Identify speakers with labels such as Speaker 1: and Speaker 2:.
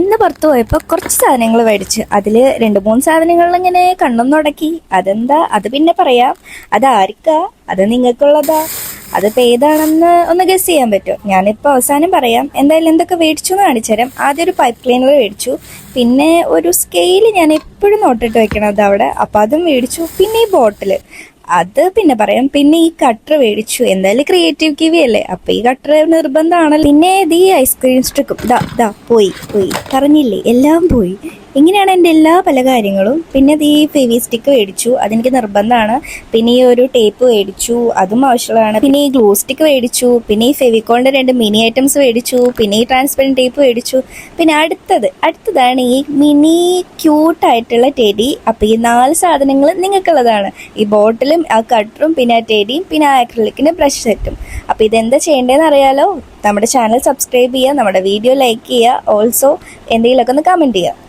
Speaker 1: ഇന്ന് പുറത്ത് പോയപ്പോൾ കുറച്ച് സാധനങ്ങൾ മേടിച്ചു. അതിൽ 2-3 സാധനങ്ങളിൽ ഇങ്ങനെ കണ്ണൊന്നുടക്കി. അതെന്താ, അത് പിന്നെ പറയാം. അതാർക്കാ, അത് നിങ്ങൾക്കുള്ളതാ. അതിപ്പോൾ ഏതാണെന്ന് ഒന്ന് ഗസ് ചെയ്യാൻ പറ്റുമോ? ഞാനിപ്പോൾ അവസാനം പറയാം. എന്തായാലും എന്തൊക്കെ മേടിച്ചു എന്ന് കാണിച്ചു തരാം. ആദ്യം ഒരു പൈപ്പ് ക്ലീനർ മേടിച്ചു. പിന്നെ ഒരു സ്കെയിൽ ഞാൻ എപ്പോഴും നോട്ടിട്ട് വെക്കണത് അവിടെ, അപ്പോൾ അതും മേടിച്ചു. പിന്നെ ഈ ബോട്ടിൽ, അത് പിന്നെ പറയാം. പിന്നെ ഈ കട്ടർ മേടിച്ചു. എന്തായാലും ക്രിയേറ്റീവ് കിവി അല്ലേ, അപ്പൊ ഈ കട്ടർ നിർബന്ധമാണല്ലോ. പിന്നെ ഈ ഐസ്ക്രീം സ്റ്റിക്കും പോയി പറഞ്ഞില്ലേ, എല്ലാം പോയി. ഇങ്ങനെയാണ് എൻ്റെ എല്ലാ പല കാര്യങ്ങളും. പിന്നെ ഈ ഫെവി സ്റ്റിക്ക് മേടിച്ചു, അതെനിക്ക് നിർബന്ധമാണ്. പിന്നെ ഈ ഒരു ടേപ്പ് മേടിച്ചു, അതും ആവശ്യമുള്ളതാണ്. പിന്നെ ഈ ഗ്ലൂ സ്റ്റിക്ക് മേടിച്ചു. പിന്നെ ഈ ഫെവിക്കോളിൻ്റെ 2 മിനി ഐറ്റംസ് മേടിച്ചു. പിന്നെ ഈ ട്രാൻസ്പെറൻറ്റ് ടേപ്പ് മേടിച്ചു. പിന്നെ അടുത്തതാണ് ഈ മിനി ക്യൂട്ടായിട്ടുള്ള ടെഡി. അപ്പോൾ ഈ 4 സാധനങ്ങൾ നിങ്ങൾക്കുള്ളതാണ്. ഈ ബോട്ടിലും ആ കട്ടറും പിന്നെ ആ ടെഡിയും പിന്നെ ആ ആക്രിലിക്കിൻ്റെ ബ്രഷ് സെറ്റും. അപ്പോൾ ഇതെന്താ ചെയ്യേണ്ടതെന്ന് അറിയാലോ? നമ്മുടെ ചാനൽ സബ്സ്ക്രൈബ് ചെയ്യുക, നമ്മുടെ വീഡിയോ ലൈക്ക് ചെയ്യുക, ഓൾസോ എന്തെങ്കിലുമൊക്കെ ഒന്ന് കമൻറ്റ് ചെയ്യുക.